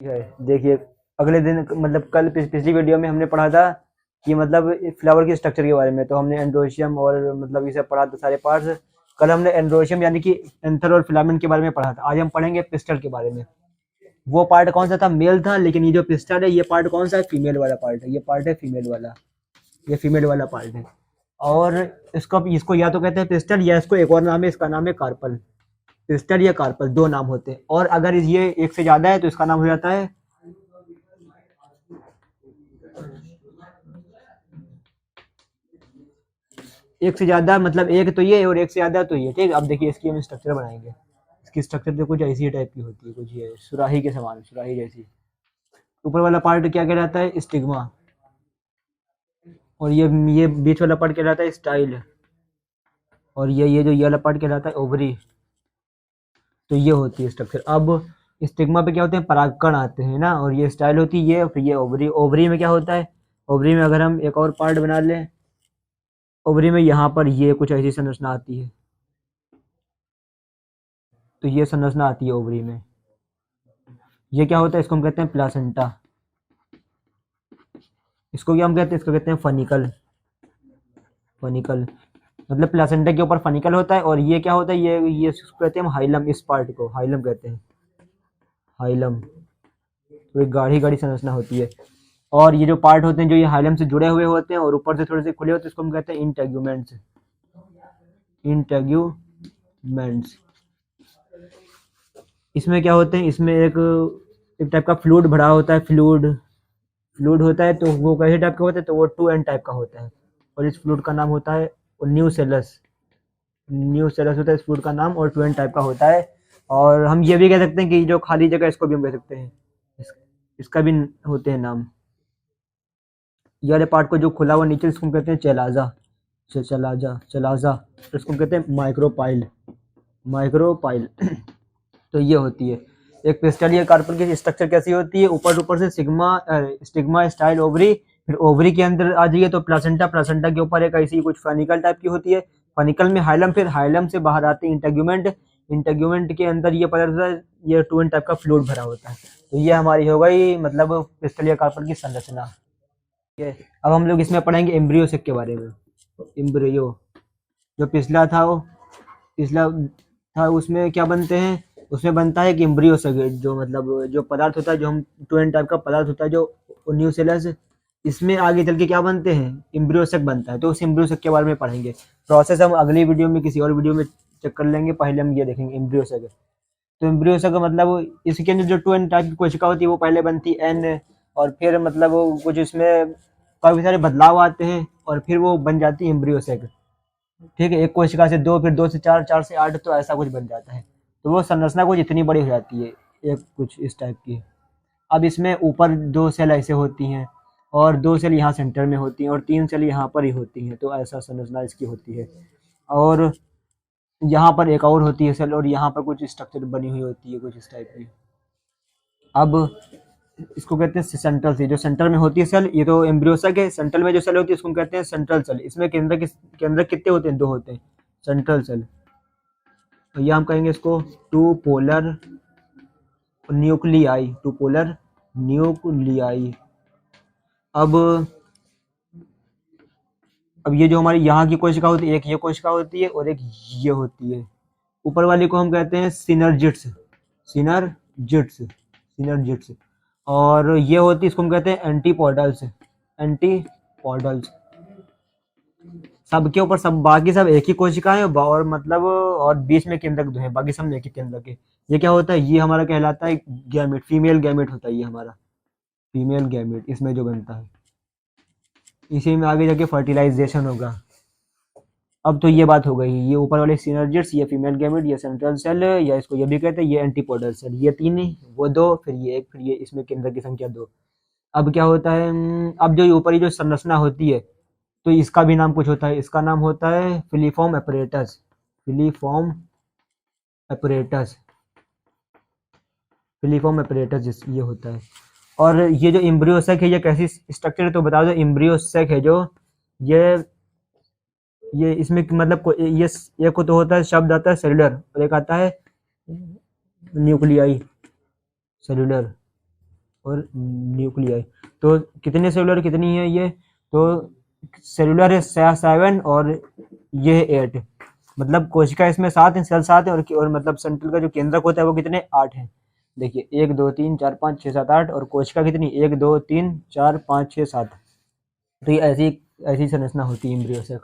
है। देखिए, अगले दिन मतलब कल पिछली वीडियो में हमने पढ़ा था कि मतलब फ्लावर की स्ट्रक्चर के बारे में, तो हमने एंड्रोशियम और मतलब ये सब पढ़ा था सारे पार्ट्स। कल हमने एंड्रोशियम यानी कि एंथर और फिलामेंट के बारे में पढ़ा था। आज हम पढ़ेंगे पिस्टल के बारे में। वो पार्ट कौन सा था? मेल था, लेकिन ये जो पिस्टल है ये पार्ट कौन सा है? फीमेल वाला पार्ट है। ये पार्ट है फीमेल वाला, ये फीमेल वाला पार्ट है। और इसको या तो कहते हैं पिस्टल, या इसको एक और नाम है, इसका नाम है कार्पल। पिस्टल या कार्पल दो नाम होते हैं, और अगर ये एक से ज्यादा है तो इसका नाम हो जाता है एक से ज्यादा, मतलब एक तो ये और एक से ज्यादा तो ये। ठीक, अब देखिए इसकी हम स्ट्रक्चर बनाएंगे। इसकी स्ट्रक्चर तो कुछ ऐसी टाइप की होती है, कुछ ये सुराही के समान, सुराही जैसी। ऊपर वाला पार्ट क्या कहलाता है? स्टिग्मा। और ये बीच वाला पार्ट कहलाता है स्टाइल। और ये जो ये वाला पार्ट कहलाता है ओवरी। तो ये होती है स्ट्रक्चर। अब स्टिग्मा पे क्या होते हैं? परागकण आते हैं ना, और ये स्टाइल होती है ये, फिर ये ओवरी। ओवरी में क्या होता है? ओवरी में अगर हम एक और पार्ट बना लें, ओवरी में यहाँ पर ये कुछ ऐसी संरचना आती है। तो ये संरचना आती है ओवरी में। ये क्या होता है? इसको हम कहते हैं प्लासेंटा। इसको क्या हम कहते हैं? इसको कहते हैं फनिकल। फनिकल मतलब प्लासेंटा के ऊपर फनिकल होता है। और ये क्या होता है? ये इसको कहते हैं हम हाइलम। इस पार्ट को हाइलम कहते हैं। हाइलम। तो एक गाढ़ी गाढ़ी संरचना होती है। और ये जो पार्ट होते हैं जो ये हाइलम से जुड़े हुए होते हैं और ऊपर से थोड़े से खुले होते हैं, इसको हम कहते हैं इंटेग्यूमेंट्स। इंटेग्यूमेंट्स। इसमें क्या होते हैं? इसमें एक टाइप का फ्लूइड भरा होता है। फ्लूइड होता है, तो वो कैसे टाइप का होता है? तो वो 2N टाइप का होता है। और इस फ्लूइड का नाम होता है न्यूसेलस। न्यूसेलस होता है इस फ्लूइड का नाम, और 2N टाइप का होता है। और हम ये भी कह सकते हैं कि जो खाली जगह, इसको भी हम कह सकते हैं, इसका भी होते हैं नाम। ये वाले पार्ट को जो खुला हुआ नीचे, इसको हम कहते हैं चलाजा। चलाजा। तो इसको हम कहते हैं माइक्रोपाइल। माइक्रोपाइल। तो ये होती है एक पिस्टल या कार्पल की स्ट्रक्चर। कैसी होती है? ऊपर से स्टिग्मा स्टाइल ओवरी। फिर ओवरी के अंदर आ जाइए तो प्लासेंटा। प्लासेंटा के ऊपर एक ऐसी कुछ फनिकल टाइप की होती है। फनिकल में हाइलम, फिर हाइलम से बाहर आते हैं इंटेग्यूमेंट। इंटेग्यूमेंट के अंदर ये पदार्थ, ये 2N टाइप का फ्लूइड भरा होता है। तो ये हमारी हो गई मतलब पिस्टल या कार्पल की संरचना। ठीक है, अब हम लोग इसमें पढ़ेंगे एम्ब्रियो सेक के बारे में। एम्ब्रियो जो पिछला था उसमें क्या बनते हैं? उसमें बनता है कि एम्ब्रियो सेक, जो मतलब जो पदार्थ होता है, जो हम 2N टाइप का पदार्थ होता है जो न्यूसेलस। इसमें आगे चल के क्या बनते हैं? एम्ब्रियो सेक बनता है। तो उस एम्ब्रियो सेक के बारे में पढ़ेंगे। प्रोसेस हम अगली वीडियो में, किसी और वीडियो में चेक कर लेंगे। पहले हम ये देखेंगे एम्ब्रियो सेक। तो एम्ब्रियो सेक का मतलब इसके अंदर जो 2N टाइप की कोशिका होती है वो पहले बनती है N, और फिर मतलब कुछ इसमें काफी सारे बदलाव आते हैं और फिर वो बन जाती है एम्ब्रियो सेक। ठीक है, एक कोशिका से दो, फिर दो से चार, चार से आठ, तो ऐसा कुछ बन जाता है। तो वो संरचना कुछ इतनी बड़ी हो जाती है, एक कुछ इस टाइप की। अब इसमें ऊपर दो सेल ऐसे होती हैं, और दो सेल यहाँ सेंटर में होती हैं, और तीन सेल यहाँ पर ही होती हैं। तो ऐसा संरचना इसकी होती है। और यहाँ पर एक और होती है सेल, और यहाँ पर कुछ स्ट्रक्चर बनी हुई होती है कुछ इस टाइप की। अब इसको कहते हैं सेंट्रल सेल, जो सेंटर में होती है सेल। ये तो एम्ब्रियो सेक है। सेंट्रल में जो सेल होती है इसको हम कहते हैं सेंट्रल सेल। इसमें केंद्र कितने होते हैं? दो होते हैं सेंट्रल सेल। तो ये हम कहेंगे इसको two polar nuclei. Two polar nuclei. अब अब ये जो हमारी यहाँ की कोशिका होती है, एक ये कोशिका होती है और एक ये होती है। ऊपर वाली को हम कहते हैं सिनर्जिट्स। सिनर्जिट्स। सिनर्जिट्स। और ये होती है, इसको हम कहते हैं एंटीपोडल्स। एंटीपोडल्स। सबके ऊपर सब, बाकी सब एक ही कोशिका है, और मतलब और बीच में केंद्रक दो है, बाकी सब एक ही केंद्रक है। ये क्या होता है? ये हमारा कहलाता है गैमेट। फीमेल गैमेट होता है ये हमारा। फीमेल गैमेट इसमें जो बनता है, इसी में आगे जाके फर्टिलाइजेशन होगा। अब तो ये बात हो गई, ये ऊपर वाले सिनर्जिट्स, ये फीमेल गैमेट, ये सेंट्रल सेल, या इसको ये भी कहते हैं ये एंटीपोडल सेल। ये तीन ही, वो दो, फिर ये एक, फिर ये, इसमें केंद्र की संख्या दो। अब क्या होता है? अब जो ऊपर ही जो संरचना होती है, तो इसका भी नाम कुछ होता है। इसका नाम होता है filiform apparatus. Filiform apparatus. Filiform apparatus ये होता है। और ये जो एम्ब्रियो सेक है, ये कैसी स्ट्रक्चर है? तो बता दो, एम्ब्रियो सेक है जो, ये ये इसमें मतलब ये एक को तो होता है, शब्द आता है सेलुलर, और एक आता है न्यूक्लियाई। सेलुलर। और न्यूक्लियाई। तो कितने सेलुलर कितनी है ये, तो सेलुलर है 7 और ये है 8, मतलब कोशिका इसमें 7 है, सेल 7 है, और मतलब सेंट्रल का जो केंद्रक होता है वो कितने 8 है। देखिए 1 2 3 4 5 6 7 8, और कोशिका कितनी 1 2 3 4 5 6 7। तो ये ऐसी ऐसी संरचना होती है एम्ब्रियो से।